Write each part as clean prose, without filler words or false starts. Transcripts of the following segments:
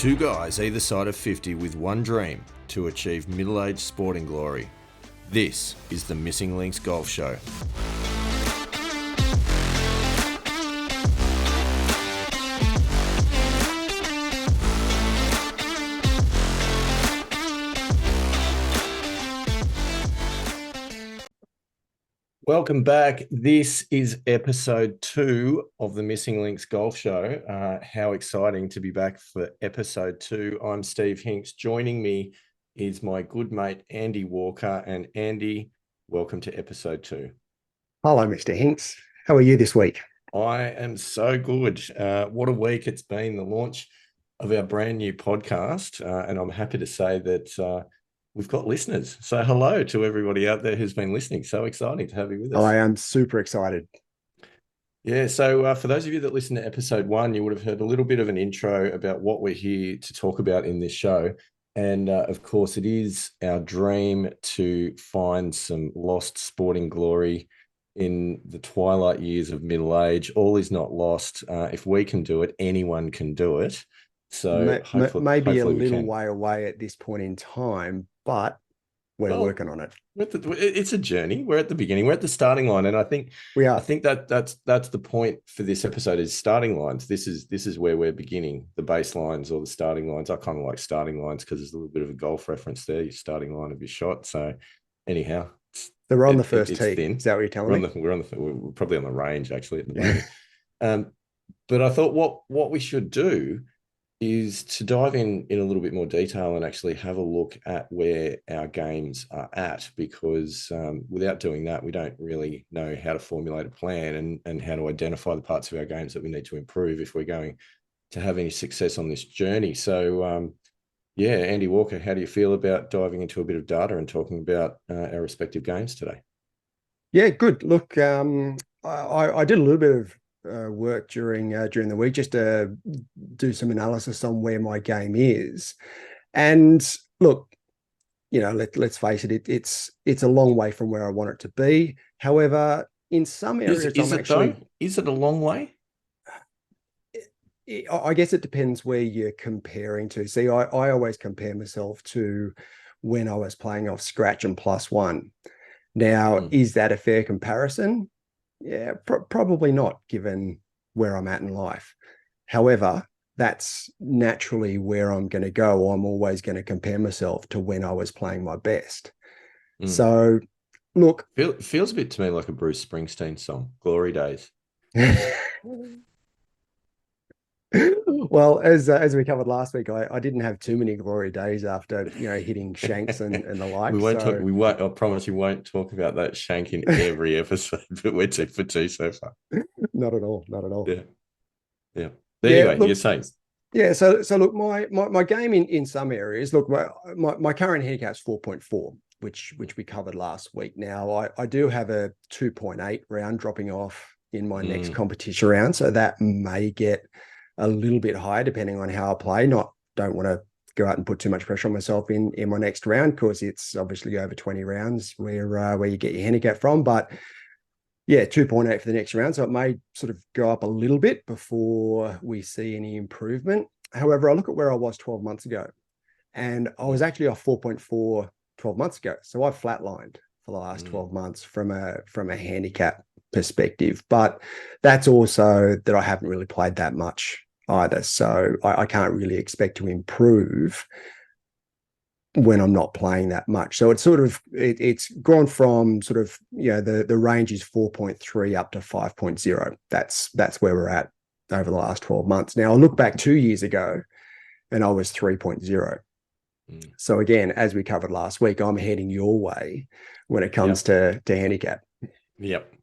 Two guys either side of 50 with one dream to achieve middle-aged sporting glory. This is the Missing Links Golf Show. Welcome back. This is episode 2 of the Missing Links Golf Show. How exciting to be back for episode 2. I'm Steve Hinks. Joining me is my good mate, Andy Walker. And Andy, welcome to episode 2. Hello, Mr. Hinks. How are you this week? I am so good. What a week it's been, the launch of our brand new podcast. And I'm happy to say that we've got listeners. So hello to everybody out there who's been listening. So exciting to have you with us. I am super excited. Yeah, so for those of you that listened to episode 1, you would have heard a little bit of an intro about what we're here to talk about in this show. And of course, it is our dream to find some lost sporting glory in the twilight years of middle age. All is not lost. If we can do it, anyone can do it. So maybe a little way away at this point in time, but we're working on it. It's a journey. We're at the beginning. We're at the starting line, and I think we are. I think that's the point for this episode is starting lines. This is where we're beginning, the baselines or the starting lines. I kind of like starting lines because there's a little bit of a golf reference there. Your starting line of your shot. So anyhow, so we're on the first tee. Thin. Is that what you're telling me? We're probably on the range actually at the moment. But I thought what we should do is to dive in a little bit more detail and actually have a look at where our games are at, because without doing that, we don't really know how to formulate a plan and how to identify the parts of our games that we need to improve if we're going to have any success on this journey. So, Andy Walker, how do you feel about diving into a bit of data and talking about our respective games today? Yeah, good. Look, I did a little bit of work during the week just to do some analysis on where my game is, and look, let's face it, it's a long way from where I want it to be. However, in some areas, is it a long way? I guess it depends where you're comparing to. See, I always compare myself to when I was playing off scratch and +1. Now, is that a fair comparison? Yeah, probably not, given where I'm at in life. However, that's naturally where I'm going to go. I'm always going to compare myself to when I was playing my best. So, look, feels a bit to me like a Bruce Springsteen song, "Glory Days." Well, as we covered last week, I didn't have too many glory days after hitting shanks and the like. We won't. I promise you won't talk about that shank in every episode, but we're 2 for 2 so far. Not at all. Yeah. Anyway, look, you're saying. Yeah. So look, my game in some areas. Look, my current handicap's 4.4, which we covered last week. Now I do have a 2.8 round dropping off in my next competition round, so that may get a little bit higher depending on how I play. Don't want to go out and put too much pressure on myself in my next round, because it's obviously over 20 rounds where you get your handicap from. But yeah, 2.8 for the next round, so it may sort of go up a little bit before we see any improvement. However, I look at where I was 12 months ago, and I was actually off 4.4 12 months ago, so I've flatlined for the last 12 months from a handicap perspective. But that's also that I haven't really played that much either, so I can't really expect to improve when I'm not playing that much. So it's it's gone from sort of the range is 4.3 up to 5.0. That's where we're at over the last 12 months. Now I look back 2 years ago and I was 3.0. So again, as we covered last week, I'm heading your way when it comes to handicap. Yep.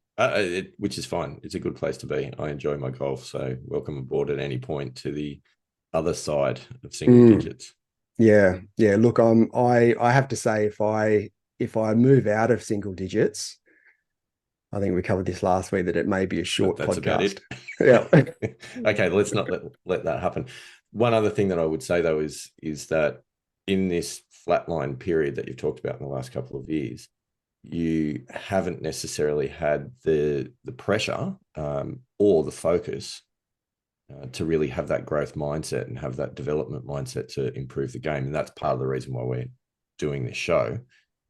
Which is fine. It's a good place to be. I enjoy my golf, so welcome aboard at any point to the other side of single digits. Yeah. Look, I have to say, if I move out of single digits, I think we covered this last week, that it may be a short podcast. About it. Yeah. Okay, let's not let that happen. One other thing that I would say though is that in this flatline period that you've talked about in the last couple of years, you haven't necessarily had the pressure or the focus to really have that growth mindset and have that development mindset to improve the game. And that's part of the reason why we're doing this show,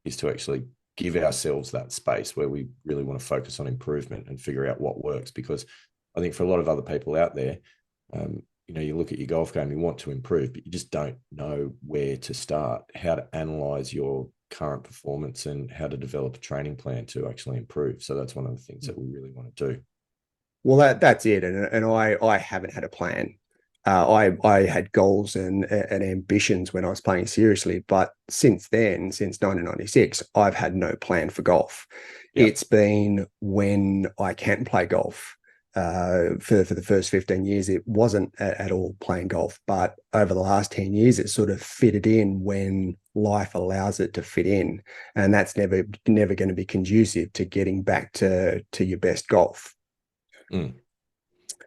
is to actually give ourselves that space where we really want to focus on improvement and figure out what works. Because I think for a lot of other people out there, you look at your golf game, you want to improve, but you just don't know where to start, how to analyze your current performance and how to develop a training plan to actually improve. So that's one of the things that we really want to do. Well, that's it, and I haven't had a plan. I had goals and ambitions when I was playing seriously, but since then, since 1996, I've had no plan for golf. Yep. It's been when I can play golf. For the first 15 years, it wasn't at all playing golf, but over the last 10 years, it sort of fitted in when life allows it to fit in, and that's never going to be conducive to getting back to your best golf. Mm.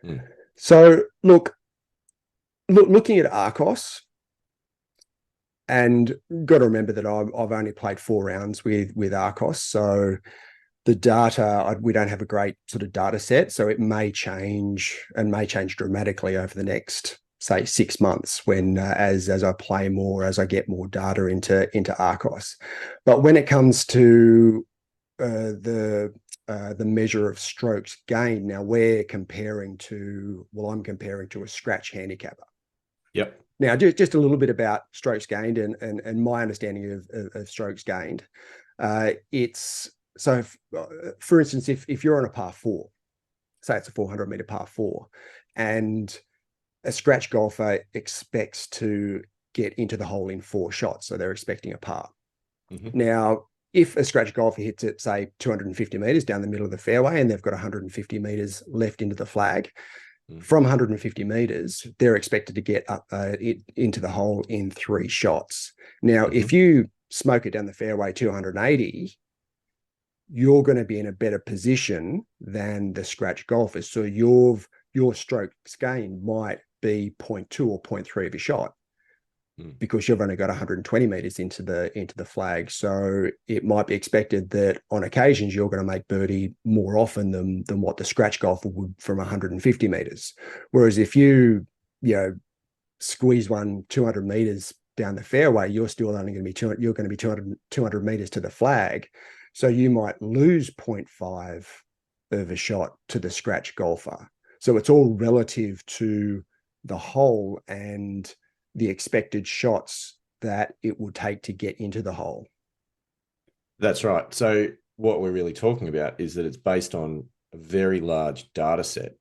Mm. So looking at Arccos, and got to remember that I've only played 4 rounds with Arccos, so the data, we don't have a great sort of data set, so it may change dramatically over the next, say, 6 months when as I play more, as I get more data into Arccos. But when it comes to the measure of strokes gained, now I'm comparing to a scratch handicapper. Yep. Now, just a little bit about strokes gained and my understanding of strokes gained. It's so, for instance, if you're on a par 4, say it's a 400-meter par 4, and a scratch golfer expects to get into the hole in 4 shots, so they're expecting a par. Mm-hmm. Now, if a scratch golfer hits it, say 250 meters down the middle of the fairway, and they've got 150 meters left into the flag, from 150 meters, they're expected to get up into the hole in 3 shots. Now, if you smoke it down the fairway 280, you're going to be in a better position than the scratch golfers. So your strokes gained might be 0.2 or 0.3 of a shot, because you've only got 120 meters into the flag. So it might be expected that on occasions you're going to make birdie more often than what the scratch golfer would from 150 meters. Whereas if you squeeze one 200 meters down the fairway, you're still only going to be 200 meters to the flag. So you might lose 0.5 of a shot to the scratch golfer. So it's all relative to the hole and the expected shots that it will take to get into the hole. That's right. So what we're really talking about is that it's based on a very large data set,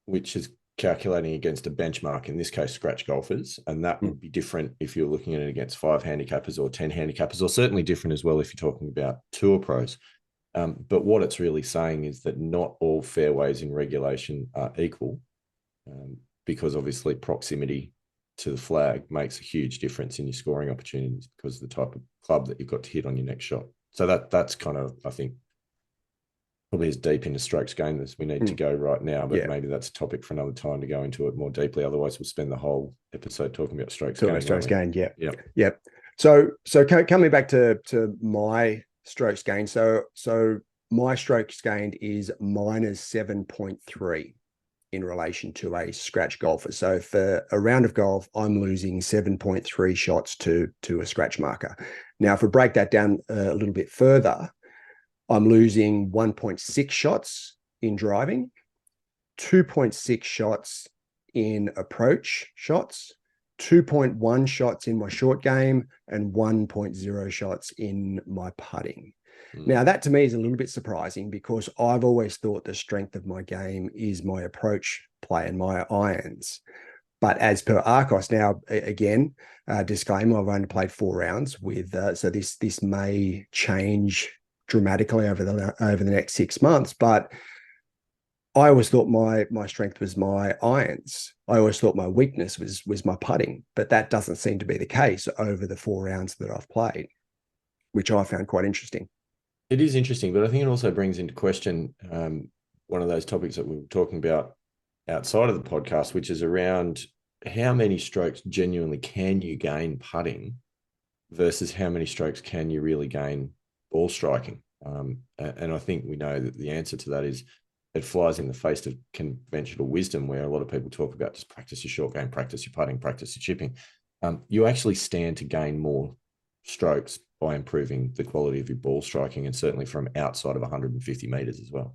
which is calculating against a benchmark, in this case, scratch golfers. And that would be different if you're looking at it against 5 handicappers or 10 handicappers, or certainly different as well if you're talking about tour pros. But what it's really saying is that not all fairways in regulation are equal, because obviously proximity to the flag makes a huge difference in your scoring opportunities because of the type of club that you've got to hit on your next shot. So that's kind of, I think, probably as deep into strokes gained as we need to go right now, but maybe that's a topic for another time to go into it more deeply. Otherwise, we'll spend the whole episode talking about strokes gained. Strokes gained, yeah. Yep. Yep. So coming back to my strokes gained, so my strokes gained is minus 7.3 in relation to a scratch golfer. So for a round of golf, I'm losing 7.3 shots to a scratch marker. Now, if we break that down a little bit further, I'm losing 1.6 shots in driving, 2.6 shots in approach shots, 2.1 shots in my short game, and 1.0 shots in my putting. Now, that to me is a little bit surprising because I've always thought the strength of my game is my approach play and my irons. But as per Arccos, now again, disclaimer, I've only played 4 rounds with, so this may change dramatically over the next 6 months. But I always thought my strength was my irons. I always thought my weakness was my putting, but that doesn't seem to be the case over the 4 rounds that I've played, which I found quite interesting. It is interesting, but I think it also brings into question one of those topics that we were talking about outside of the podcast, which is around how many strokes genuinely can you gain putting versus how many strokes can you really gain ball striking. And I think we know that the answer to that is it flies in the face of conventional wisdom, where a lot of people talk about just practice your short game, practice your putting, practice your chipping. You actually stand to gain more strokes by improving the quality of your ball striking, and certainly from outside of 150 meters as well.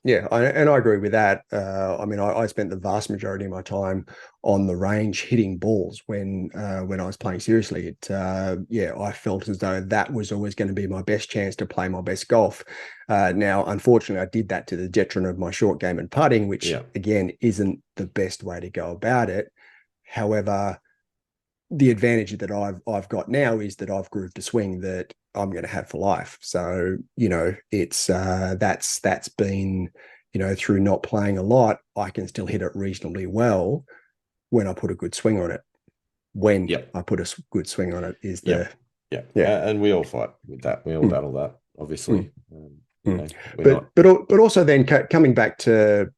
Yeah, and I agree with that. I mean, I spent the vast majority of my time on the range hitting balls when I was playing seriously. Yeah, I felt as though that was always going to be my best chance to play my best golf. Now, unfortunately, I did that to the detriment of my short game and putting, which again isn't the best way to go about it. However, the advantage that I've got now is that I've grooved a swing that I'm going to have for life. So, it's that's been, through not playing a lot, I can still hit it reasonably well when I put a good swing on it. When I put a good swing on it is yeah. And we all fight with that. We all battle that, obviously. But also then coming back to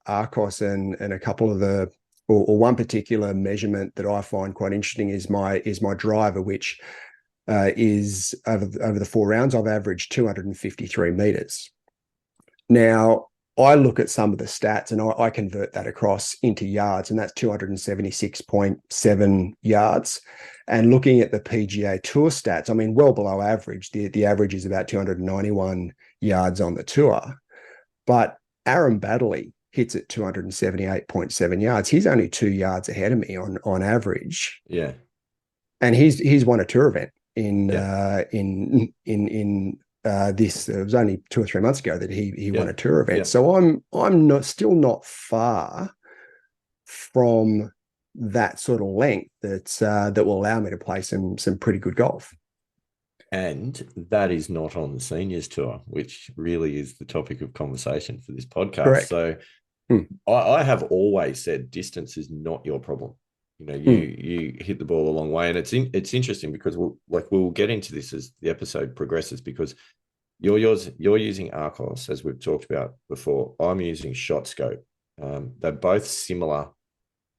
Arccos and a couple of the or one particular measurement that I find quite interesting is my driver, which is over the 4 rounds, I've averaged 253 meters. Now, I look at some of the stats and I convert that across into yards, and that's 276.7 yards. And looking at the PGA Tour stats, I mean, well below average. The average is about 291 yards on the tour. But Aaron Baddeley hits at 278.7 yards. He's only 2 yards ahead of me on average. Yeah. And he's won a tour event in this. It was only 2 or 3 months ago that he won a tour event. So I'm still not far from that sort of length that will allow me to play some pretty good golf. And that is not on the seniors tour, which really is the topic of conversation for this podcast. Correct. So I have always said distance is not your problem. You hit the ball a long way, and it's interesting because we'll get into this as the episode progresses, because you're using Arccos, as we've talked about before. I'm using Shot Scope. They're both similar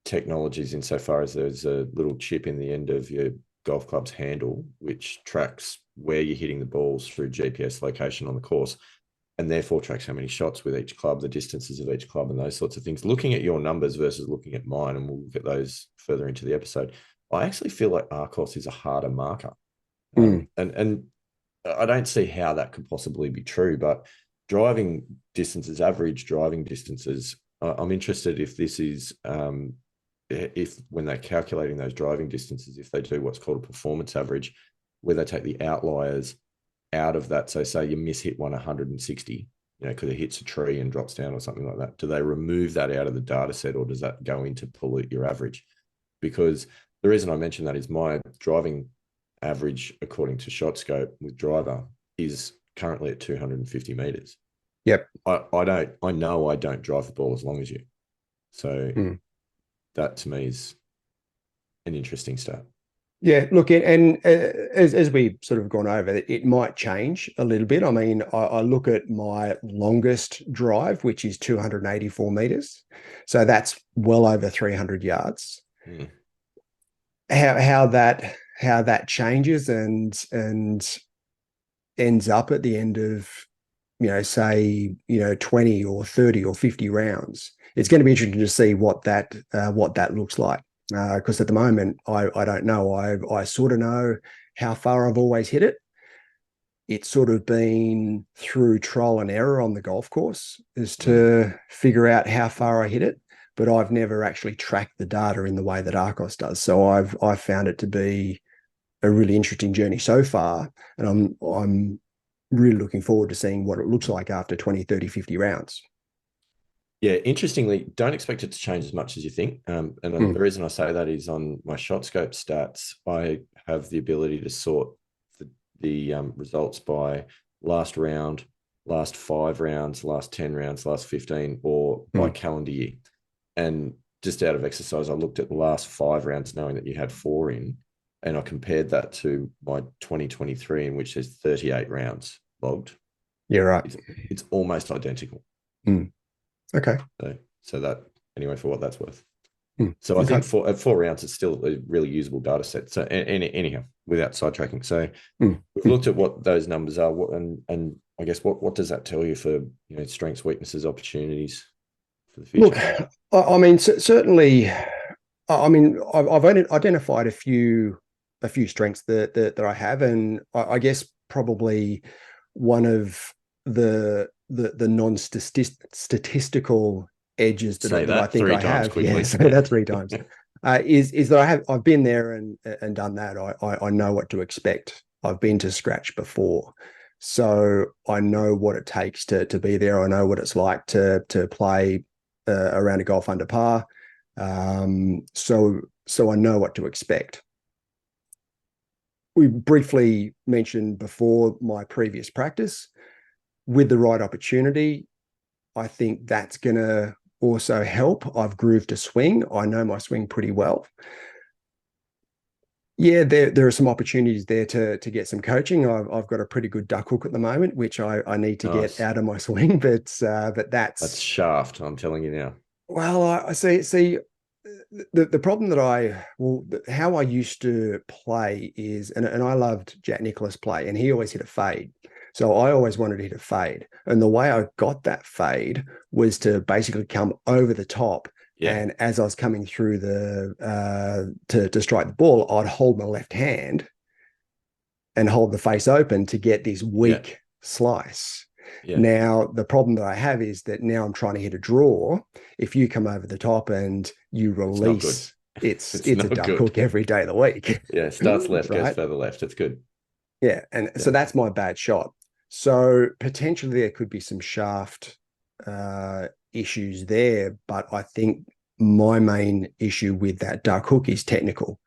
technologies insofar as there's a little chip in the end of your golf club's handle which tracks where you're hitting the balls through GPS location on the course, and therefore tracks how many shots with each club, the distances of each club, and those sorts of things. Looking at your numbers versus looking at mine, and we'll look at those further into the episode, I actually feel like Arccos is a harder marker. And I don't see how that could possibly be true, but driving distances, average driving distances, I'm interested if this is if when they're calculating those driving distances, if they do what's called a performance average, where they take the outliers out of that. So say you hit one 160, because it hits a tree and drops down or something like that. Do they remove that out of the data set, or does that go into pollute your average? Because the reason I mention that is my driving average, according to Shot Scope with driver, is currently at 250 meters. Yep. I know I don't drive the ball as long as you. So that to me is an interesting stat. Yeah, look, and as we sort of gone over, it might change a little bit. I mean, I look at my longest drive, which is 284 meters. So that's well over 300 yards. How that changes and ends up at the end of, say, 20 or 30 or 50 rounds. It's going to be interesting to see what that looks like. Because at the moment, I don't know. I sort of know how far I've always hit it. It's sort of been through trial and error on the golf course as to figure out how far I hit it. But I've never actually tracked the data in the way that Arccos does. So I've found it to be a really interesting journey so far. And I'm really looking forward to seeing what it looks like after 20, 30, 50 rounds. Yeah, interestingly, don't expect it to change as much as you think. And the reason I say that is on my Shot Scope stats, I have the ability to sort the results by last round, last 5 rounds, last 10 rounds, last 15, or by calendar year. And just out of exercise, I looked at the last 5 rounds, knowing that you had 4 in, and I compared that to my 2023, in which there's 38 rounds logged. Yeah, right. It's almost identical. Okay. So that, anyway, for what that's worth. So I think at 4 rounds, it's still a really usable data set. So anyhow, without sidetracking. So we've looked at what those numbers are, and I guess what does that tell you for strengths, weaknesses, opportunities for the Look, future? I mean, certainly, I mean, I've only identified a few strengths that I have, and I guess probably one of the non-statistical edges Say that I that think three I times have. Yeah, quickly. so Yeah. that three times is that I've been there and done that. I know what to expect. I've been to scratch before. So I know what it takes to be there. I know what it's like to play around a golf under par. So I know what to expect. We briefly mentioned before my previous practice. With the right opportunity, I think that's going to also help. I've grooved a swing. I know my swing pretty well. Yeah, there are some opportunities there to get some coaching. I've got a pretty good duck hook at the moment, which I need to get Nice. out of my swing, but That's that's shaft, I'm telling you now. well, I see the problem that how I used to play is, and I loved Jack Nicklaus play, and he always hit a fade. So I always wanted to hit a fade. And the way I got that fade was to basically come over the top. Yeah. And as I was coming through to strike the ball, I'd hold my left hand and hold the face open to get this Yeah. weak slice. Yeah. Now, the problem that I have is that now I'm trying to hit a draw. If you come over the top and you It's not good. release, It's it's a not duck good. hook every day of the week. Yeah. Starts left, goes Right? further left. It's good. Yeah. And so Yeah. that's my bad shot. So potentially there could be some shaft issues there, but I think my main issue with that duck hook is technical,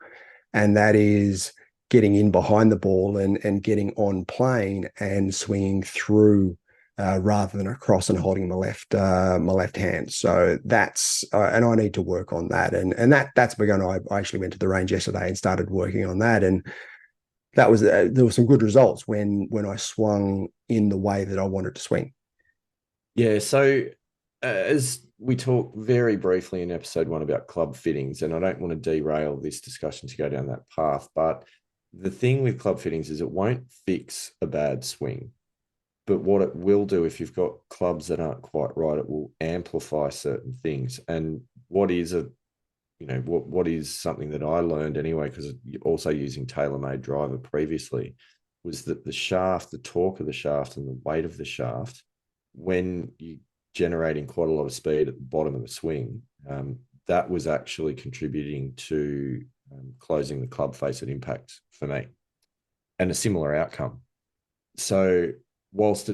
and that is getting in behind the ball and getting on plane and swinging through rather than across and holding my left hand. So that's and I need to work on that, and that's begun. I actually went to the range yesterday and started working on that, and that was there were some good results when I swung in the way that I wanted to swing. Yeah. So, as we talked very briefly in episode one about club fittings, and I don't want to derail this discussion to go down that path, but the thing with club fittings is it won't fix a bad swing. But what it will do if you've got clubs that aren't quite right, it will amplify certain things. And what is something that I learned anyway, because also using TaylorMade driver previously, was that the shaft, the torque of the shaft, and the weight of the shaft, when you generating quite a lot of speed at the bottom of the swing, that was actually contributing to closing the club face at impact for me, and a similar outcome. So whilst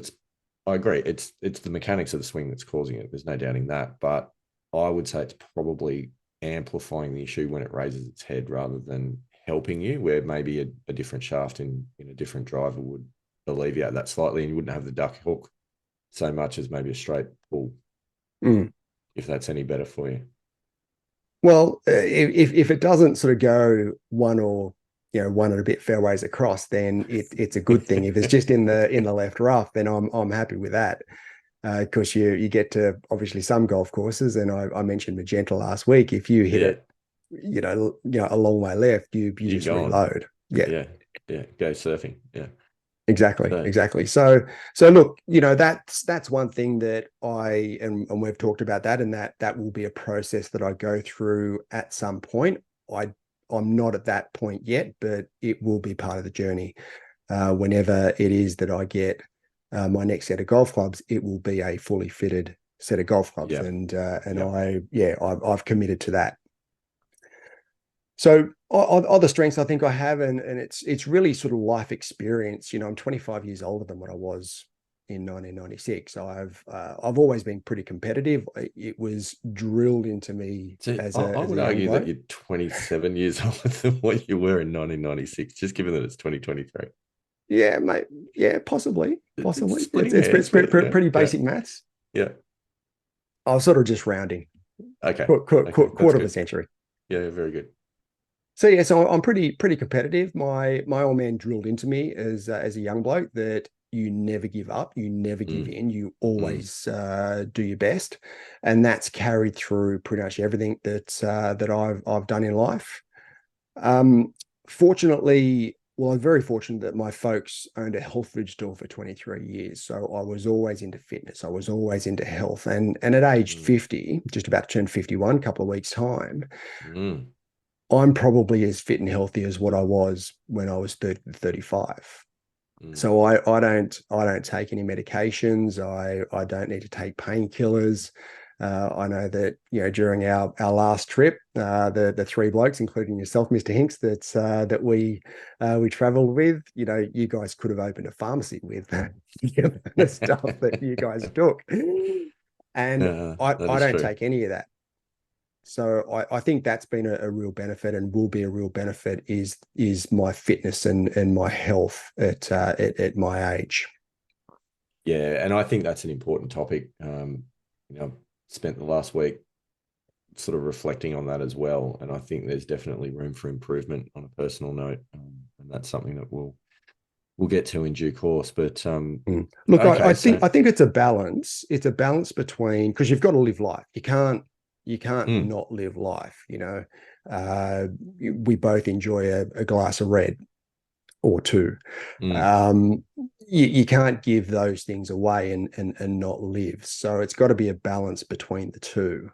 I agree, it's the mechanics of the swing that's causing it. There's no doubting that, but I would say it's probably amplifying the issue when it raises its head rather than helping you, where maybe a different shaft in a different driver would alleviate that slightly, and you wouldn't have the duck hook so much as maybe a straight pull, Mm. if that's any better for you. Well, if it doesn't sort of go one and a bit fairways across, then it's a good thing. If it's just in the left rough, then I'm happy with that. Because you get to obviously some golf courses, and I mentioned Magenta last week. If you hit Yeah, it, a long way left, you you're just gone. reload. Yeah, Yeah, yeah, go surfing. Yeah. So exactly. So look, that's one thing that and we've talked about that, and that will be a process that I go through at some point. I'm not at that point yet, but it will be part of the journey. Whenever it is that I get my next set of golf clubs, it will be a fully fitted set of golf clubs, yeah, and yeah, I've committed to that. So other strengths I think I have, and it's really sort of life experience. I'm 25 years older than what I was in 1996. So I've always been pretty competitive. It was drilled into me so as I a would young argue that bloke. you're 27 years older than what you were in 1996, just given that it's 2023. Yeah, mate. Yeah, possibly, It's possibly. It's splitting it's, hairs, it's but pretty yeah, basic maths. yeah. I was sort of just rounding Okay, okay, that's quarter of a good. century. Yeah, very good. So yeah, so I'm pretty competitive. My old man drilled into me as a young bloke that you never give up, you never give Mm, in, you mm, always do your best, and that's carried through pretty much everything that I've done in life. Um, Fortunately, Well, I'm very fortunate that my folks owned a health food store for 23 years. So I was always into fitness. I was always into health. And at age Mm, 50, just about to turn 51, a couple of weeks' time, mm, I'm probably as fit and healthy as what I was when I was 30 to 35. mm. So I don't take any medications. I don't need to take painkillers. I know that during our last trip, the three blokes, including yourself, Mr. Hinks, that we travelled with, you guys could have opened a pharmacy with the stuff that you guys took, and That I is don't true. take any of that. So I think that's been a real benefit and will be a real benefit is my fitness and my health at my age. Yeah, and I think that's an important topic. I've spent the last week sort of reflecting on that as well, and I think there's definitely room for improvement on a personal note, and that's something that we'll get to in due course. But Mm. Look, I, okay, I think so I think it's a balance. It's a balance between because you've got to live life. You can't mm, not live life. Uh, we both enjoy a glass of red or two. mm, Um, you can't give those things away and not live. So it's got to be a balance between the two.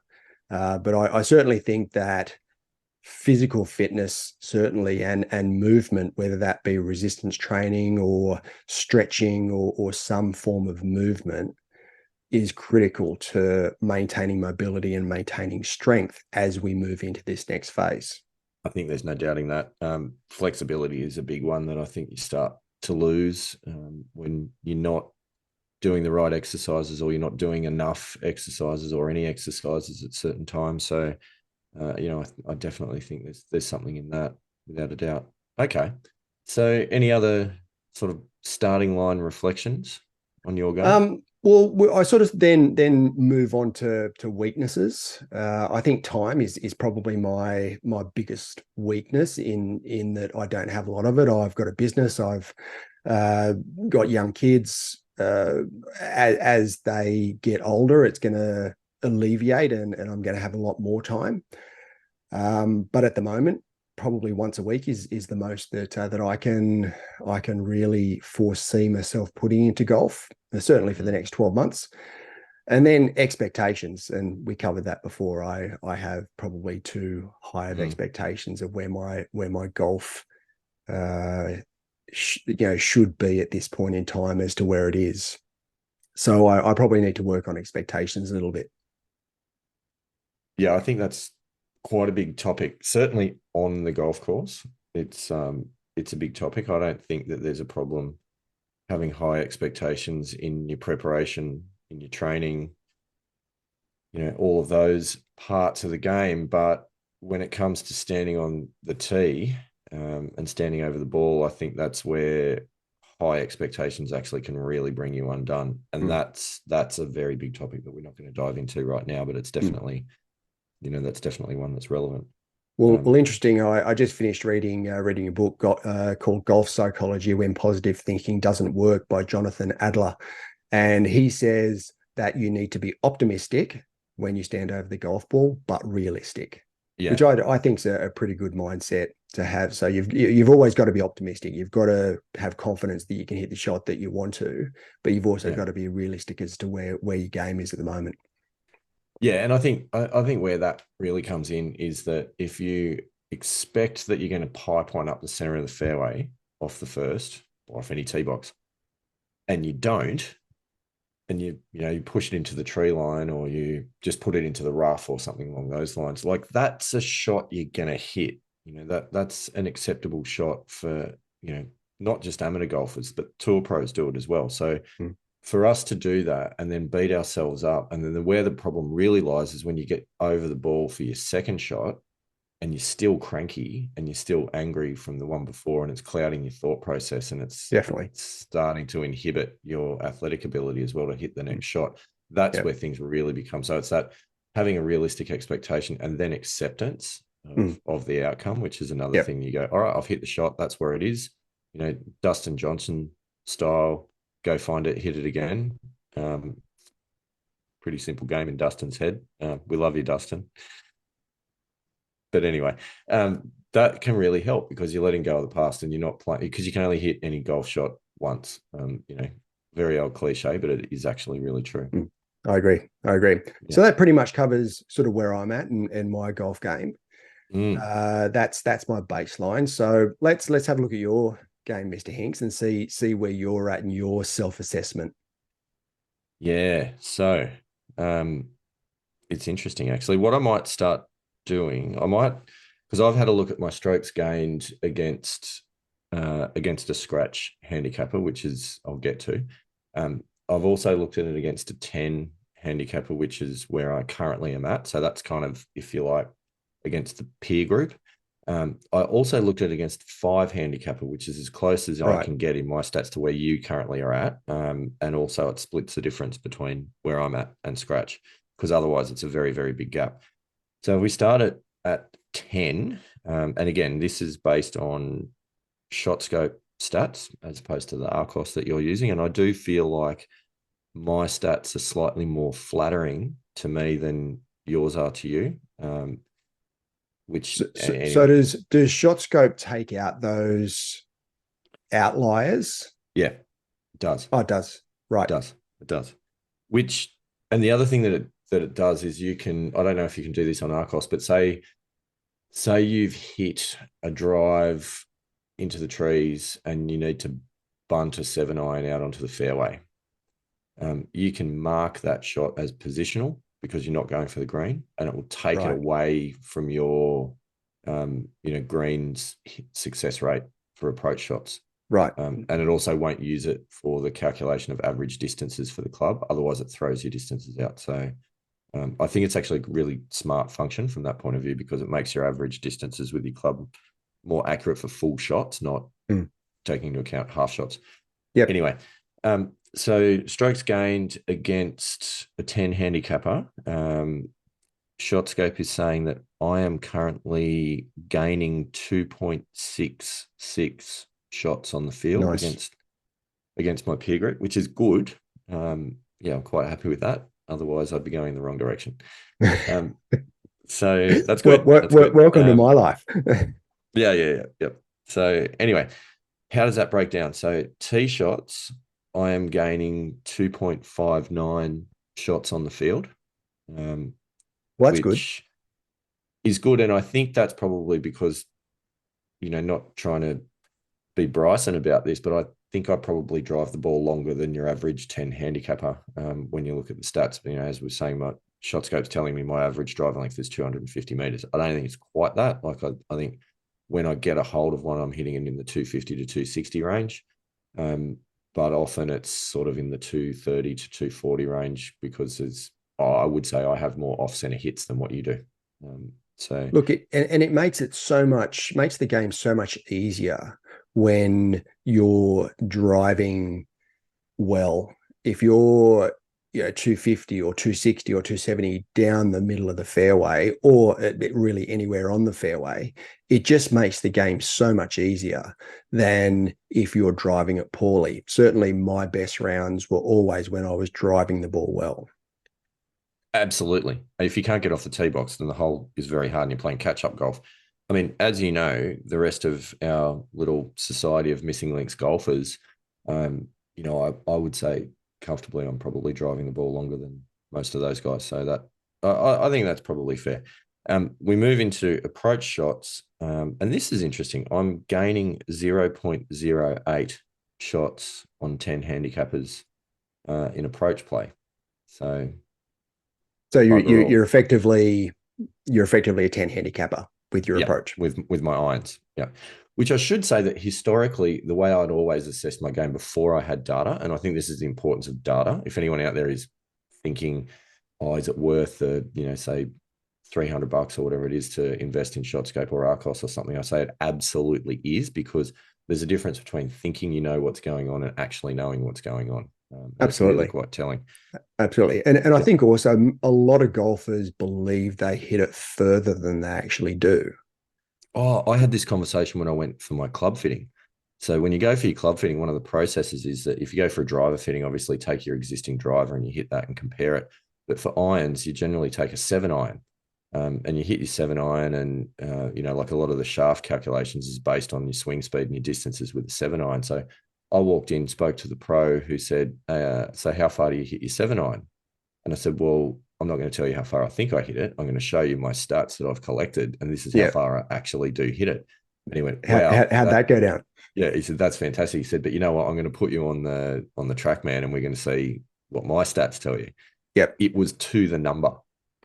But I certainly think that physical fitness, certainly, and movement, whether that be resistance training or stretching or some form of movement, is critical to maintaining mobility and maintaining strength as we move into this next phase. I think there's no doubting that. Flexibility is a big one that I think you start to lose when you're not doing the right exercises or you're not doing enough exercises or any exercises at certain times. So, I definitely think there's something in that without a doubt. Okay. So, any other sort of starting line reflections on your game? Well, I sort of then move on to weaknesses. I think time is probably my biggest weakness in that I don't have a lot of it. I've got a business. I've uh, got young kids. As they get older, it's going to alleviate, and I'm going to have a lot more time. But at the moment, probably once a week is the most that I can really foresee myself putting into golf, certainly for the Mm, next 12 months. And then expectations, and we covered that before. I have probably too high of mm. expectations of where my golf should be at this point in time as to where it is. So I probably need to work on expectations a little bit. Yeah, I think that's quite a big topic. Certainly on the golf course, it's a big topic. I don't think that there's a problem having high expectations in your preparation, in your training, all of those parts of the game. But when it comes to standing on the tee and standing over the ball, I think that's where high expectations actually can really bring you undone. And Mm, that's a very big topic that we're not going to dive into right now, but it's mm. definitely, that's definitely one that's relevant. Well, Um, interesting. I just finished reading a book called Golf Psychology When Positive Thinking Doesn't Work by Jonathan Adler. And he says that you need to be optimistic when you stand over the golf ball, but realistic, which yeah, I think is a pretty good mindset to have. So you've always got to be optimistic. You've got to have confidence that you can hit the shot that you want to, but you've also yeah. got to be realistic as to where your game is at the moment. Yeah, and I think where that really comes in is that if you expect that you're going to pipe one up the center of the fairway off the first or off any tee box, and you don't, and you push it into the tree line or you just put it into the rough or something along those lines, like that's a shot you're going to hit. That's an acceptable shot for not just amateur golfers, but tour pros do it as well. So Mm. for us to do that and then beat ourselves up, and then where the problem really lies is when you get over the ball for your second shot and you're still cranky and you're still angry from the one before, and it's clouding your thought process, and it's Definitely. starting to inhibit your athletic ability as well to hit the Mm. next shot. That's Yeah. where things really become. So it's that having a realistic expectation and then acceptance Mm. of the outcome, which is another Yep. thing. You go, all right, I've hit the shot, that's where it is. Dustin Johnson style, go find it, hit it again. um, Pretty simple game in Dustin's head. We love you, Dustin. but anyway, that can really help because you're letting go of the past and you're not playing because you can only hit any golf shot once. Very old cliche, but it is actually really true. I agree. I agree. Yeah. So that pretty much covers sort of where I'm at in my golf game. Mm. That's my baseline. So let's have a look at your game, Mr. Hinks, and see where you're at in your self-assessment. Yeah. So it's interesting actually. What I might start doing, because I've had a look at my strokes gained against a scratch handicapper, which is I'll get to. I've also looked at it against a 10 handicapper, which is where I currently am at. So that's kind of, if you like, against the peer group. I also looked at it against 5 handicapper, which is as close as I Right. can get in my stats to where you currently are at. And also it splits the difference between where I'm at and scratch, because otherwise it's a very, very big gap. So we start at 10. And again, this is based on Shot Scope stats as opposed to the Arccos that you're using. And I do feel like my stats are slightly more flattering to me than yours are to you. Which So anyway, does Shot Scope take out those outliers? yeah, it does. Oh, it does. It Right. does. It does. Which, and the other thing that it does is you can, I don't know if you can do this on Arccos, but say you've hit a drive into the trees and you need to bunt a 7-iron out onto the fairway. You can mark that shot as positional because you're not going for the green, and it will take it Right. away from your green's success rate for approach shots. Right. And it also won't use it for the calculation of average distances for the club. Otherwise, it throws your distances out. So I think it's actually a really smart function from that point of view because it makes your average distances with your club more accurate for full shots, not taking into account half shots. Yep. Anyway, so strokes gained against a 10 handicapper. ShotScope is saying that I am currently gaining 2.66 shots on the field Nice. against my peer group, which is good. I'm quite happy with that. Otherwise, I'd be going in the wrong direction. So that's good. That's good. Welcome to my life. Yeah. So anyway, how does that break down? So tee shots, I am gaining 2.59 shots on the field, Well, that's good. which is good. And I think that's probably because, not trying to be Bryson about this, but I think I probably drive the ball longer than your average 10 handicapper when you look at the stats. As we're saying, my shot scope's telling me my average driving length is 250 meters. I don't think it's quite that. Like I think when I get a hold of one, I'm hitting it in the 250 to 260 range. But often it's sort of in the 230 to 240 range because I would say I have more off-center hits than what you do. So look, it makes the game so much easier when you're driving well. If you're 250 or 260 or 270 down the middle of the fairway, or really anywhere on the fairway, it just makes the game so much easier than if you're driving it poorly. Certainly my best rounds were always when I was driving the ball well. absolutely. If you can't get off the tee box, then the hole is very hard and you're playing catch-up golf. As you know, the rest of our little society of missing links golfers, I would say comfortably I'm probably driving the ball longer than most of those guys. So that I think that's probably fair. We move into approach shots, and this is interesting. I'm gaining 0.08 shots on 10 handicappers in approach play. So You're effectively a 10 handicapper with your yeah, approach. with my irons. Yeah. Which I should say that historically, the way I'd always assessed my game before I had data, and I think this is the importance of data. If anyone out there is thinking, oh, is it worth say $300 or whatever it is to invest in ShotScope or Arccos or something, I say it absolutely is, because there's a difference between thinking you know what's going on and actually knowing what's going on. And it's really Absolutely. quite telling. Absolutely. And I Yeah. think also a lot of golfers believe they hit it further than they actually do. Oh, I had this conversation when I went for my club fitting. So when you go for your club fitting, one of the processes is that if you go for a driver fitting, obviously take your existing driver and you hit that and compare it. But for irons, you generally take a 7-iron. and you hit your 7 iron, and like a lot of the shaft calculations is based on your swing speed and your distances with the 7 iron. So I walked in, spoke to the pro, who said, "So how far do you hit your 7 iron?" And I said, "Well, I'm not going to tell you how far I think I hit it. I'm going to show you my stats that I've collected, and this is how Yeah. far I actually do hit it." And he went, "Wow, How'd that go down? yeah." He said, "That's fantastic." He said, "But you know what? I'm going to put you on the track, man, and we're going to see what my stats tell you." Yep. It was to the number.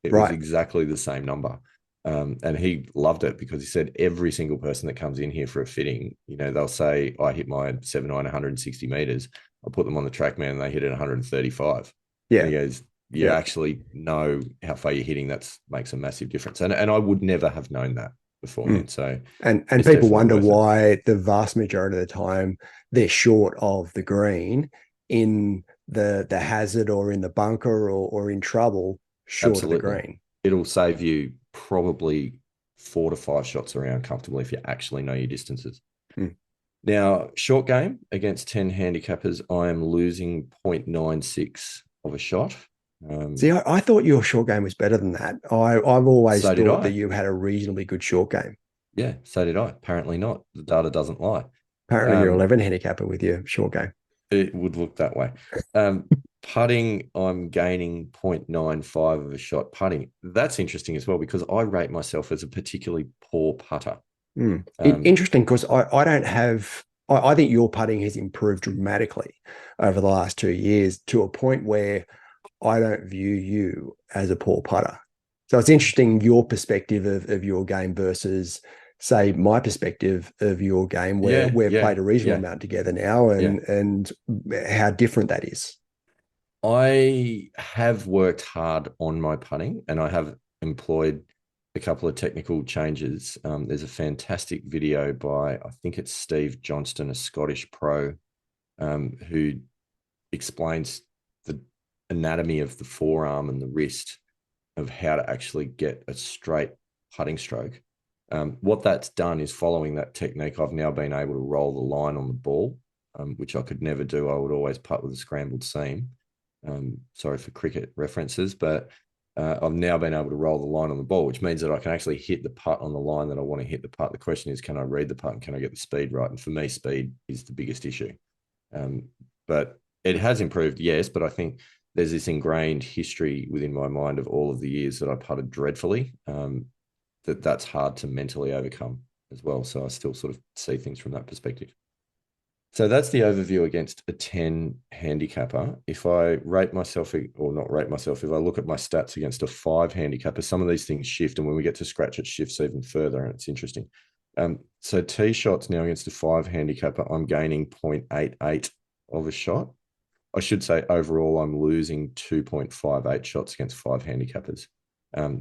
It was Right. exactly the same number. And he loved it because he said every single person that comes in here for a fitting, they'll say, "I hit my 7 iron 160 meters." I put them on the track, man, and they hit it 135. And Yeah. he goes, "You Yeah. actually know how far you're hitting. That makes a massive difference." And I would never have known that Mm. beforehand. So And it's people definitely wonder worth it. why the vast majority of the time they're short of the green in the hazard or in the bunker or in trouble short of the Absolutely. green. It'll save you probably 4 to 5 shots around comfortably if you actually know your distances. Mm. Now, short game against 10 handicappers, I am losing 0.96 of a shot. See, I thought your short game was better than that. I've always So did thought that I. you had a reasonably good short game. Yeah, so did I. Apparently not. The data doesn't lie. Apparently, you're Um, 11 handicapper with your short game. it would look that way. Putting, I'm gaining 0.95 of a shot putting. That's interesting as well because I rate myself as a particularly poor putter. Mm. Um, Interesting because I don't have. I think your putting has improved dramatically over the last 2 years to a point where I don't view you as a poor putter. So it's interesting your perspective of your game versus, say, my perspective of your game, where yeah, we've yeah, played a reasonable yeah, amount together now, yeah. and how different that is. I have worked hard on my putting and I have employed a couple of technical changes. There's a fantastic video by, I think it's Steve Johnston, a Scottish pro, who explains the anatomy of the forearm and the wrist of how to actually get a straight putting stroke. What that's done is following that technique, I've now been able to roll the line on the ball, which I could never do. I would always putt with a scrambled seam. Sorry for cricket references, but I've now been able to roll the line on the ball, which means that I can actually hit the putt on the line that I want to hit the putt. The question is, can I read the putt and can I get the speed right? And for me, speed is the biggest issue. Um, but it has improved, yes, but I think there's this ingrained history within my mind of all of the years that I putted dreadfully, that's hard to mentally overcome as well. So I still sort of see things from that perspective. So that's the overview against a 10 handicapper. If I rate myself, or not rate myself, if I look at my stats against a 5 handicapper, some of these things shift. And when we get to scratch, it shifts even further. And it's interesting. So tee shots now against a 5 handicapper, I'm gaining 0.88 of a shot. I should say overall, I'm losing 2.58 shots against 5 handicappers.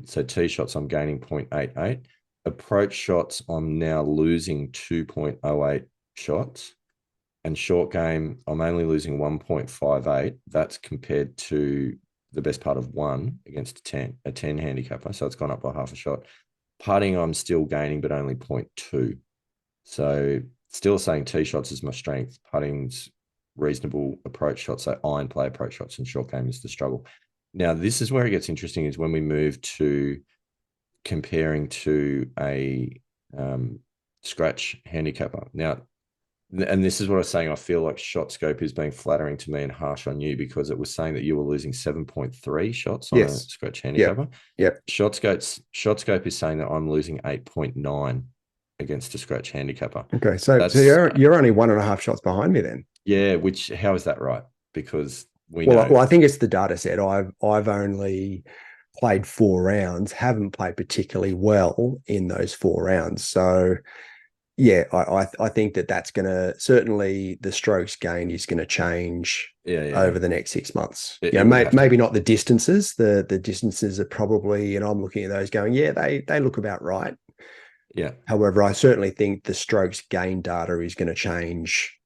So tee shots, I'm gaining 0.88. Approach shots, I'm now losing 2.08 shots. And short game, I'm only losing 1.58. That's compared to the best part of 1 against a 10 handicapper. So it's gone up by half a shot. Putting, I'm still gaining, but only 0.2. So still saying tee shots is my strength. Putting's reasonable approach shots. So iron play approach shots and short game is the struggle. Now, this is where it gets interesting is when we move to comparing to a scratch handicapper. Now, and this is what I was saying. I feel like Shot Scope is being flattering to me and harsh on you because it was saying that you were losing 7.3 shots on a Yes. scratch Yep. handicapper. Yep. Shot Scope is saying that I'm losing 8.9 against a scratch handicapper. Okay. So That's you're only 1.5 shots behind me then. yeah. Which how is that right? Because we Well, know I think it's the data set. I've only played 4 rounds, haven't played particularly well in those 4 rounds. So yeah, I think that's going to certainly the strokes gained is going to change yeah yeah over the next 6 months. it, Yeah, it would have to maybe not the distances. The distances are probably, and I'm looking at those going, yeah, they look about right. yeah However, I certainly think the strokes gain data is going to change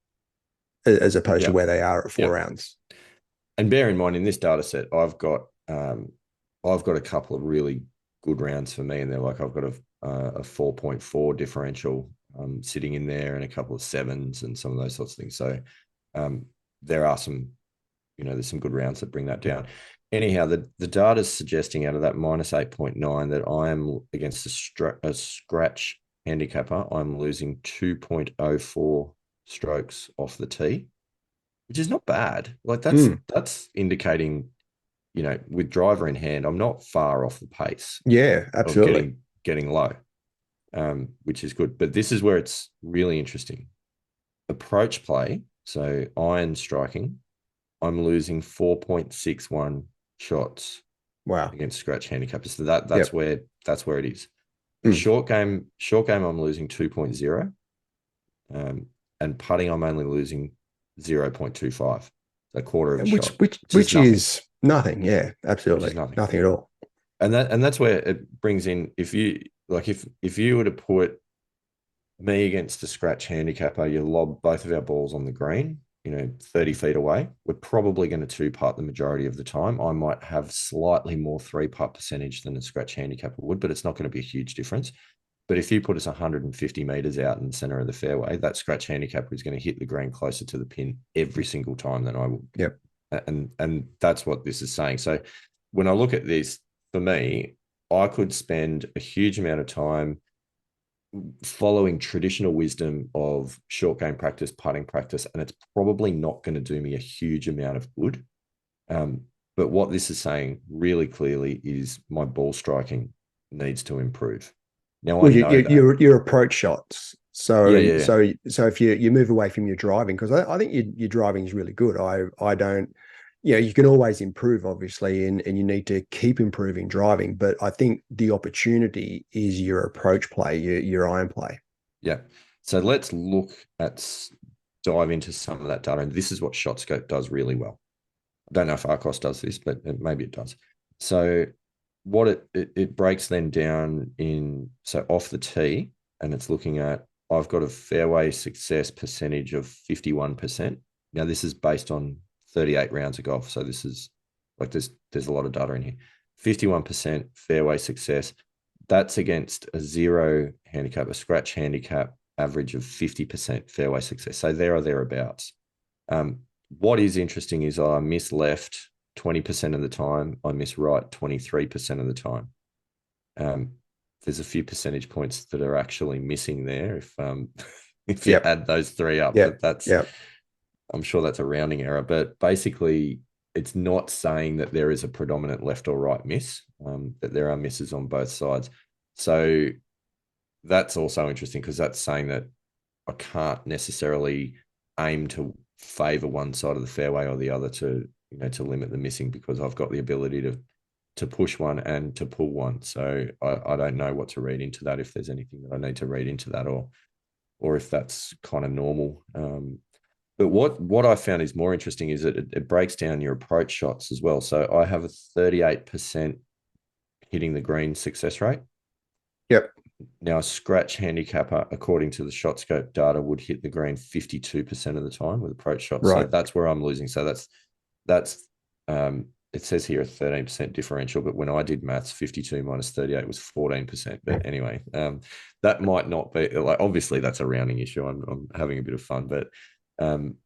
as opposed to yeah where they are at four yeah. rounds. And bear in mind in this data set, I've got a couple of really good rounds for me, and they're like I've got a 4.4 differential sitting in there, and a couple of sevens, and some of those sorts of things. So um, there are some there's some good rounds that bring that down. Anyhow, the data is suggesting out of that -8.9 that I am against a scratch handicapper, I'm losing 2.04 strokes off the tee, which is not bad. Like that's indicating, with driver in hand, I'm not far off the pace Yeah, of absolutely. getting low, which is good. But this is where it's really interesting. Approach play, so iron striking, I'm losing 4.61 shots Wow. against scratch handicappers. So that's where it is. Mm. Short game, I'm losing 2.0. Um, and putting, I'm only losing 0.25. So a quarter of a Which shot, which which is which nothing. is nothing. Yeah, Which is absolutely. nothing. Nothing at all. And that's where it brings in, if you like if you were to put me against a scratch handicapper, you lob both of our balls on the green, 30 feet away, we're probably going to two putt the majority of the time. I might have slightly more three putt percentage than a scratch handicapper would, but it's not going to be a huge difference. But if you put us 150 meters out in the center of the fairway, that scratch handicapper is going to hit the green closer to the pin every single time than I would. Yep. And that's what this is saying. So when I look at this, for me, I could spend a huge amount of time following traditional wisdom of short game practice, putting practice, and it's probably not going to do me a huge amount of good. Um, but what this is saying really clearly is my ball striking needs to improve. Now I Well, know that. your approach shots. Yeah, So yeah, yeah. so if you move away from your driving, because I think your driving is really good. I don't, you can always improve, obviously, and you need to keep improving driving. But I think the opportunity is your approach play, your iron play. Yeah. So let's dive into some of that data. And this is what Shot Scope does really well. I don't know if Arccos does this, but maybe it does. So what it breaks then down in, so off the tee, and it's looking at, I've got a fairway success percentage of 51%. Now this is based on 38 rounds of golf. So this is like, there's a lot of data in here. 51% fairway success. That's against a zero handicap, a scratch handicap average of 50% fairway success. So there or thereabouts. Um, what is interesting is I miss left 20% of the time, I miss right 23% of the time. Um, there's a few percentage points that are actually missing there if if you Yep. add those three up, but Yep. that's, Yep. I'm sure that's a rounding error. But basically, it's not saying that there is a predominant left or right miss, that there are misses on both sides. So that's also interesting because that's saying that I can't necessarily aim to favor one side of the fairway or the other to limit the missing, because I've got the ability to push one and to pull one. So I don't know what to read into that, if there's anything that I need to read into that, or if that's kind of normal. But what I found is more interesting is that it breaks down your approach shots as well. So I have a 38% hitting the green success rate. Yep. Now, a scratch handicapper, according to the shot scope data, would hit the green 52% of the time with approach shots. So Right. that's where I'm losing. So that's it says here a 13% differential, but when I did maths, 52 minus 38 was 14%. But anyway, that might not be, like, obviously that's a rounding issue. I'm having a bit of fun, but um,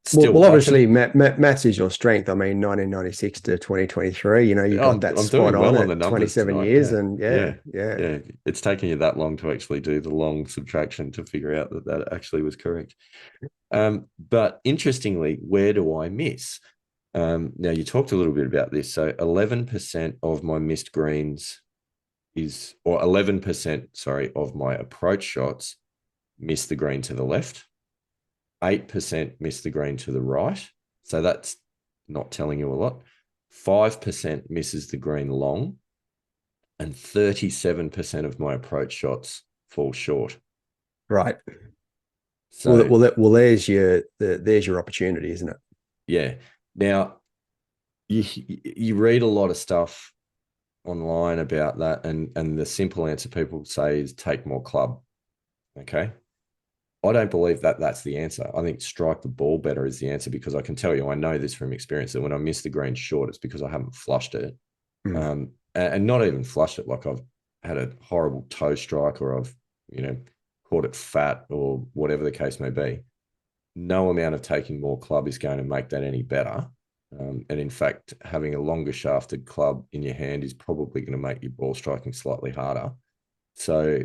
still, I can. Obviously, maths is your strength. I mean, 1996 to 2023, you got that I'm spot doing on well on the at numbers 27 tonight. years, Yeah, and yeah, yeah, yeah. yeah. It's taking you that long to actually do the long subtraction to figure out that that actually was correct. But interestingly, where do I miss? Now you talked a little bit about this. So 11% of my missed greens or 11%, sorry, of my approach shots miss the green to the left. 8% miss the green to the right. So that's not telling you a lot. 5% misses the green long, and 37% of my approach shots fall short. Right. So There's your opportunity, isn't it? yeah. Now you read a lot of stuff online about that, and the simple answer people say is take more club. Okay. I don't believe that that's the answer. I think strike the ball better is the answer, because I can tell you, I know this from experience, that when I miss the green short, it's because I haven't flushed it. Mm. And not even flushed it. Like I've had a horrible toe strike, or I've, caught it fat, or whatever the case may be. No amount of taking more club is going to make that any better. And in fact, having a longer shafted club in your hand is probably going to make your ball striking slightly harder. So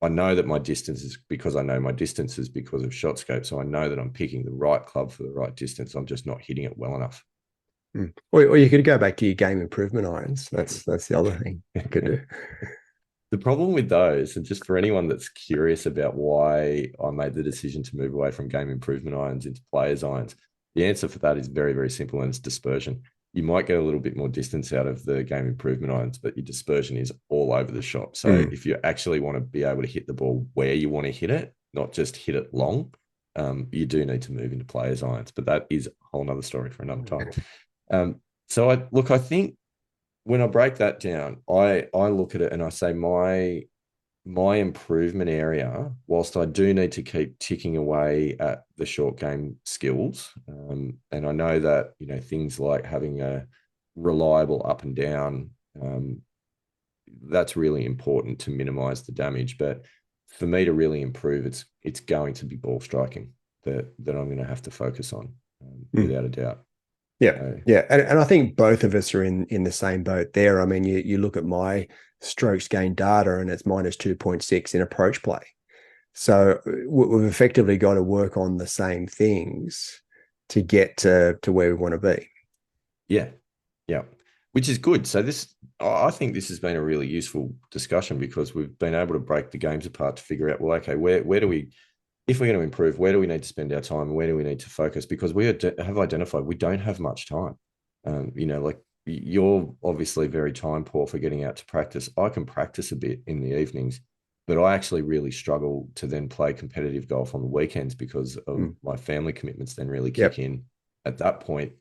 I know that my distance is because I know my distance is because of shot scope. So I know that I'm picking the right club for the right distance. I'm just not hitting it well enough. Or you could go back to your game improvement irons. That's the other thing you could do. The problem with those, and just for anyone that's curious about why I made the decision to move away from game improvement irons into players' irons, the answer for that is very, very simple, and it's dispersion. You might get a little bit more distance out of the game improvement irons, but your dispersion is all over the shop. So Mm. if you actually want to be able to hit the ball where you want to hit it, not just hit it long, you do need to move into players' irons. But that is a whole nother story for another time. So I think when I break that down, I look at it and I say my improvement area, whilst I do need to keep ticking away at the short game skills, and I know that things like having a reliable up and down, that's really important to minimize the damage. But for me to really improve, it's going to be ball striking that I'm going to have to focus on, Mm. without a doubt. Yeah, So, yeah, and I think both of us are in the same boat there. I mean, you look at my strokes gained data, and it's minus 2.6 in approach play. So we've effectively got to work on the same things to get to where we want to be. yeah, yeah, which is good. So I think this has been a really useful discussion because we've been able to break the games apart to figure out, well, okay, where do we, if we're going to improve, where do we need to spend our time? Where do we need to focus? Because we have identified we don't have much time. Like you're obviously very time poor for getting out to practice. I can practice a bit in the evenings, but I actually really struggle to then play competitive golf on the weekends because of Mm. my family commitments then really kick Yep. in at that point.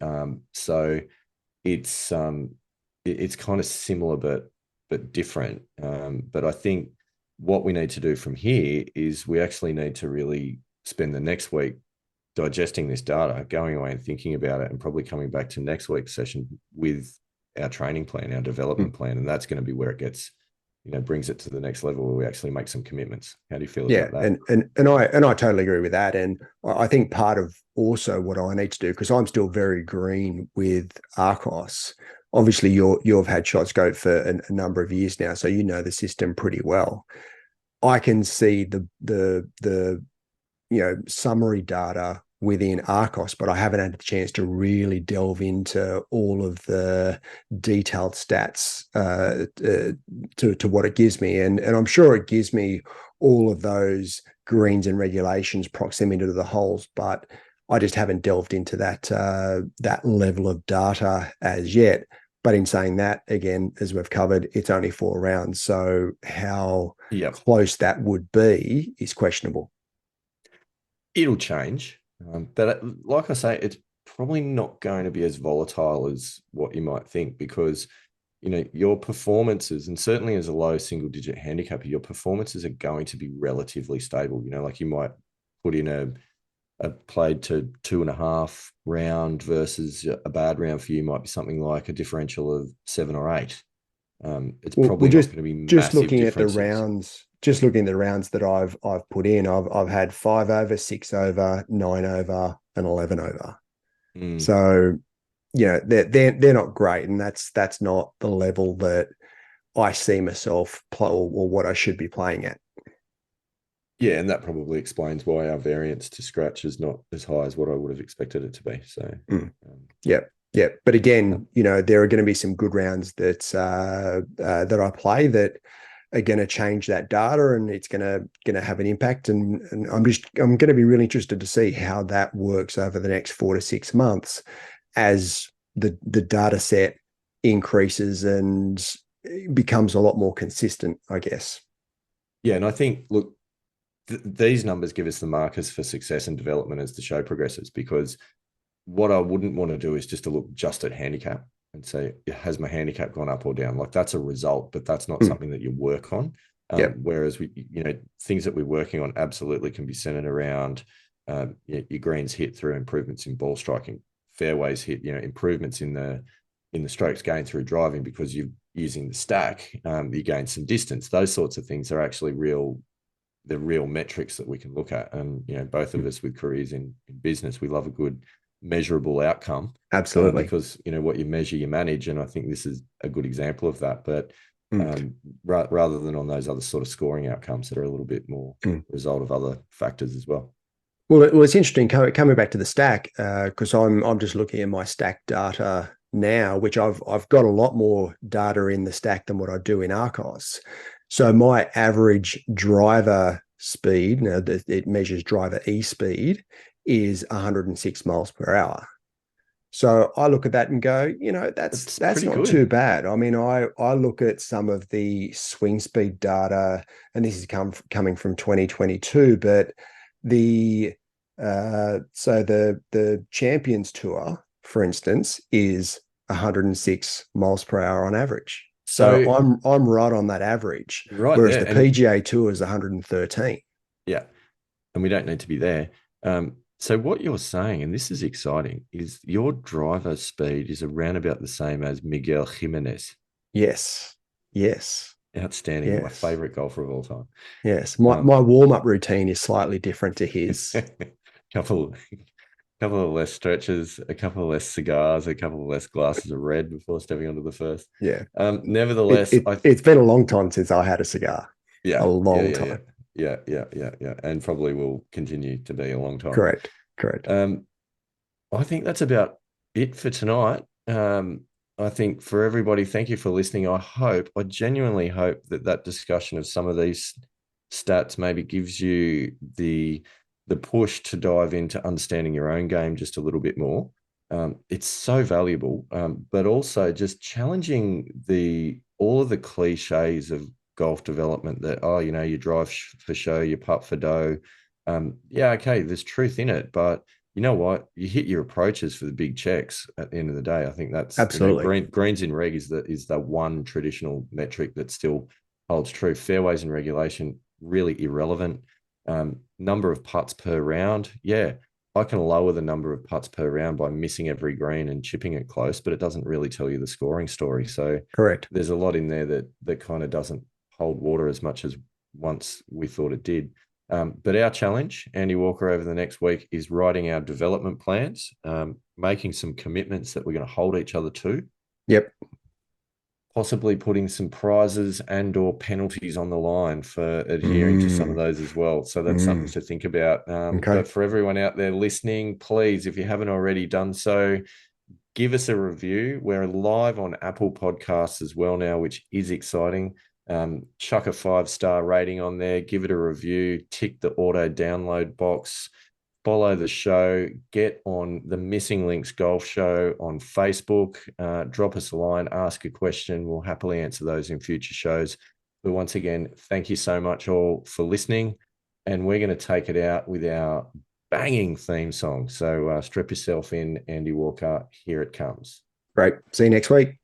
So it's it's kind of similar but different. But I think what we need to do from here is we actually need to really spend the next week digesting this data, going away and thinking about it, and probably coming back to next week's session with our training plan, our development Mm. plan, and that's going to be where it gets, brings it to the next level where we actually make some commitments. How do you feel Yeah, about that? and I totally agree with that. And I think part of also what I need to do, because I'm still very green with Arccos. Obviously, you've had Shot Scope for a number of years now, so you know the system pretty well. I can see the summary data within Arccos, but I haven't had a chance to really delve into all of the detailed stats to what it gives me, and I'm sure it gives me all of those greens and regulations, proximity to the holes, but I just haven't delved into that level of data as yet. But in saying that, again, as we've covered, it's only 4 rounds, so how Yep. close that would be is questionable. It'll change. But like I say, it's probably not going to be as volatile as what you might think because, your performances, and certainly as a low single digit handicapper, your performances are going to be relatively stable. Like you might put in a played to 2.5 round versus a bad round for you might be something like a differential of 7 or 8. It's Well, probably not going to be just massive looking at the differences. rounds, just looking at the rounds that I've put in, I've had 5 over, 6 over, 9 over, and 11 over. Mm. So they're not great, and that's not the level that I see myself play or what I should be playing at. Yeah, and that probably explains why our variance to scratch is not as high as what I would have expected it to be. So, Mm. yeah. Yeah, yeah. But again, there are going to be some good rounds that I play that are going to change that data, and it's going to have an impact. And I'm going to be really interested to see how that works over the next 4 to 6 months as the data set increases and becomes a lot more consistent, I guess. Yeah, and I think, look, these numbers give us the markers for success and development as the show progresses because what I wouldn't want to do is just to look just at handicap and say, has my handicap gone up or down? Like that's a result, but that's not Mm. something that you work on. Yep. Whereas things that we're working on absolutely can be centered around your greens hit through improvements in ball striking, fairways hit, improvements in the strokes gained through driving because you're using the stack, you gain some distance. Those sorts of things are actually the real metrics that we can look at. And both of us with careers in business, we love a good measurable outcome, Absolutely. because what you measure, you manage, and I think this is a good example of that. But Mm, rather than on those other sort of scoring outcomes that are a little bit more mm. result of other factors as well. Well, it's interesting coming back to the stack because I'm just looking at my stack data now, which I've got a lot more data in the stack than what I do in Arccos. So my average driver speed, now it measures driver e speed, is 106 miles per hour. So I look at that and go, It's that's pretty not too good. bad. I mean, I look at some of the swing speed data, and this is coming from 2022, but the the Champions Tour, for instance, is 106 miles per hour on average. So So I'm right on that average, right whereas there, the and PGA Tour is 113. yeah, and we don't need to be there. So what you're saying, and this is exciting, is your driver speed is around about the same as Miguel Jimenez. Yes, yes, Outstanding, my yes. favorite golfer of all time. Yes, my Um, warm-up routine is slightly different to his. couple couple of less stretches, a couple of less cigars, a couple of less glasses of red before stepping onto the first. Yeah. It, Nevertheless, it it's been a long time since I had a cigar. A yeah, yeah, long yeah, yeah, time. yeah, and probably will continue to be a long time. Correct. Correct. Um, I think that's about it for tonight. I think for everybody, thank you for listening. I genuinely hope that that discussion of some of these stats maybe gives you the push to dive into understanding your own game just a little bit more. It's so valuable, but also just challenging the all of the cliches of golf development that you drive for show, you putt for dough. Yeah, okay, there's truth in it, but you know what? You hit your approaches for the big checks at the end of the day. I think that's Absolutely. greens in reg is the one traditional metric that still holds true. Fairways and regulation really irrelevant. Number of putts per round, yeah, I can lower the number of putts per round by missing every green and chipping it close, but it doesn't really tell you the scoring story. So Correct. there's a lot in there that kind of doesn't hold water as much as once we thought it did. But our challenge, Andy Walker, over the next week is writing our development plans, making some commitments that we're going to hold each other to, Yep. possibly putting some prizes and or penalties on the line for adhering to some of Mm, those as well. So that's something mm. to think about. Okay. But for everyone out there listening, please, if you haven't already done so, give us a review. We're live on Apple Podcasts as well now, which is exciting. Chuck a 5-star rating on there, give it a review, tick the auto download box, follow the show, get on the Missing Links Golf Show on Facebook, drop us a line, ask a question. We'll happily answer those in future shows. But once again, thank you so much all for listening. And we're going to take it out with our banging theme song. So strap yourself in, Andy Walker. Here it comes. Great. See you next week.